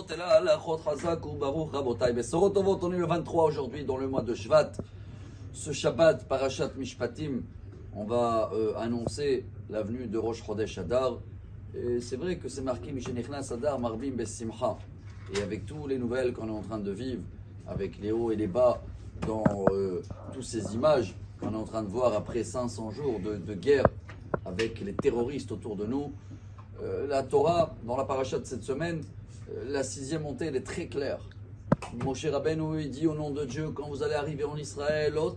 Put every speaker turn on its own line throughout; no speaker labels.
Tovot est là, la Chot Chazak ou Baruch Rabotai. Besorot Tovot, on est le 23 aujourd'hui dans le mois de Shvat. Ce Shabbat, Parashat Mishpatim, on va annoncer la venue de Rosh Chodesh Adar. Et c'est vrai que c'est marqué Mishenichnas Adar Marvim Besimcha. Et avec toutes les nouvelles qu'on est en train de vivre, avec les hauts et les bas, dans toutes ces images qu'on est en train de voir après 500 jours de guerre avec les terroristes autour de nous, la Torah, dans la paracha de cette semaine, la 6e montée, elle est très claire. Moshe Rabbeinu, il dit au nom de Dieu, quand vous allez arriver en Israël, ne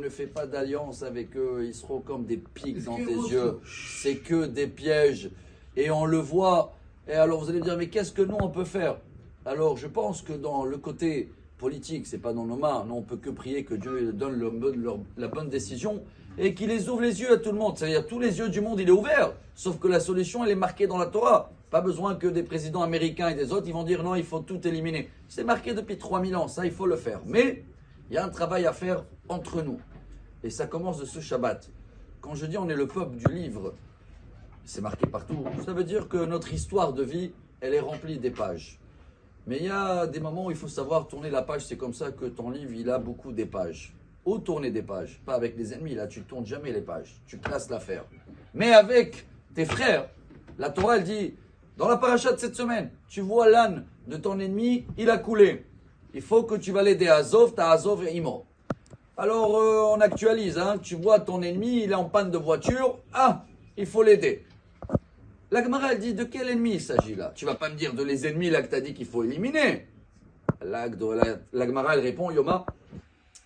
fais pas d'alliance avec eux, ils seront comme des pics dans tes yeux, c'est que des pièges. Et on le voit, et alors vous allez me dire, mais qu'est-ce que nous on peut faire? Alors je pense que dans le côté politique, c'est pas dans nos mains, nous on peut que prier que Dieu donne la bonne décision et qu'il les ouvre les yeux à tout le monde. C'est-à-dire tous les yeux du monde, il est ouvert, sauf que la solution elle est marquée dans la Torah. Pas besoin que des présidents américains et des autres, ils vont dire non, il faut tout éliminer. C'est marqué depuis 3000 ans, ça il faut le faire. Mais il y a un travail à faire entre nous. Et ça commence de ce Shabbat. Quand je dis on est le peuple du livre, c'est marqué partout, ça veut dire que notre histoire de vie, elle est remplie des pages. Mais il y a des moments où il faut savoir tourner la page, c'est comme ça que ton livre, il a beaucoup des pages. Ou tourner des pages, pas avec les ennemis, là tu ne tournes jamais les pages, tu classes l'affaire. Mais avec tes frères, la Torah elle dit, dans la paracha de cette semaine, tu vois l'âne de ton ennemi, il a coulé. Il faut que tu vas l'aider à Azov, ta Azov et Imo. Alors on actualise, hein, tu vois ton ennemi, il est en panne de voiture, il faut l'aider. La Gemara elle dit, de quel ennemi il s'agit là? Tu vas pas me dire de les ennemis là que tu as dit qu'il faut éliminer. La Gemara elle répond, Yoma,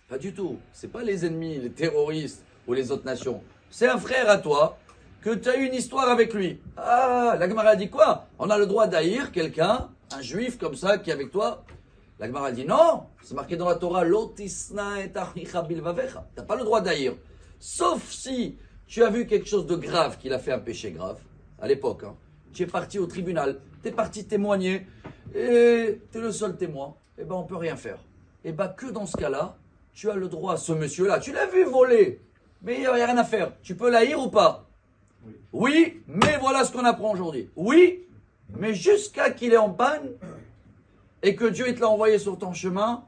pas du tout. C'est pas les ennemis, les terroristes ou les autres nations. C'est un frère à toi que tu as eu une histoire avec lui. La Gemara dit quoi? On a le droit d'haïr quelqu'un, un juif comme ça qui est avec toi. La Gemara dit non, c'est marqué dans la Torah, Lotisna et achicha bilvavecha. T'as pas le droit d'haïr. Sauf si tu as vu quelque chose de grave, qu'il a fait un péché grave, à l'époque. Tu es parti au tribunal, tu es parti témoigner, et tu es le seul témoin. Eh ben on peut rien faire. Eh ben que dans ce cas-là, tu as le droit, ce monsieur-là, tu l'as vu voler, mais il n'y a rien à faire. Tu peux l'haïr ou pas? Oui, mais voilà ce qu'on apprend aujourd'hui. Oui, mais jusqu'à qu'il est en panne et que Dieu il te l'a envoyé sur ton chemin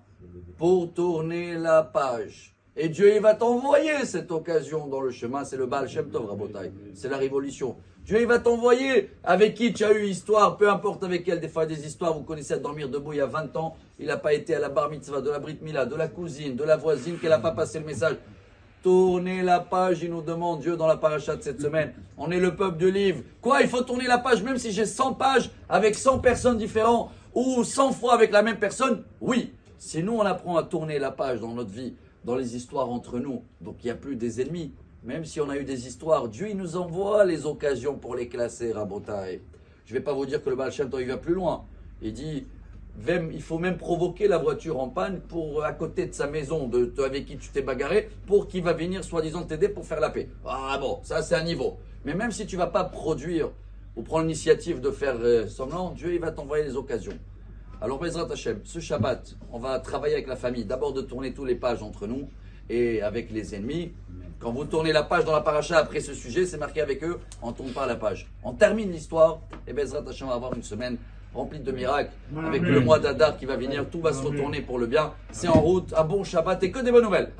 pour tourner la page. Et Dieu il va t'envoyer cette occasion dans le chemin. C'est le Baal Shem Tov, Rabotai. C'est la révolution. Dieu il va t'envoyer avec qui tu as eu histoire, peu importe avec elle. Des fois des histoires, vous connaissez à dormir debout il y a 20 ans. Il n'a pas été à la bar mitzvah, de la brit mila, de la cousine, de la voisine, qu'elle n'a pas passé le message. Tournez la page, il nous demande Dieu dans la paracha de cette semaine. On est le peuple du livre. Quoi, il faut tourner la page même si j'ai 100 pages avec 100 personnes différentes ou 100 fois avec la même personne? Oui. Si nous on apprend à tourner la page dans notre vie, dans les histoires entre nous, donc il n'y a plus des ennemis. Même si on a eu des histoires, Dieu il nous envoie les occasions pour les classer, Rabotai. Je ne vais pas vous dire que le Baal Shem Tov il va plus loin. Il dit, il faut même provoquer la voiture en panne pour à côté de sa maison, avec qui tu t'es bagarré, pour qu'il va venir soi-disant t'aider pour faire la paix. Bon, ça c'est un niveau. Mais même si tu ne vas pas produire ou prendre l'initiative de faire semblant, Dieu il va t'envoyer les occasions. Alors Bezrat Hashem, ce Shabbat, on va travailler avec la famille. D'abord de tourner toutes les pages entre nous et avec les ennemis. Quand vous tournez la page dans la paracha après ce sujet, c'est marqué avec eux, on ne tourne pas la page. On termine l'histoire et Bezrat Hashem va avoir une semaine remplie de miracles. Avec le mois d'Adar qui va venir, tout va se retourner pour le bien. C'est en route, un bon Shabbat et que des bonnes nouvelles.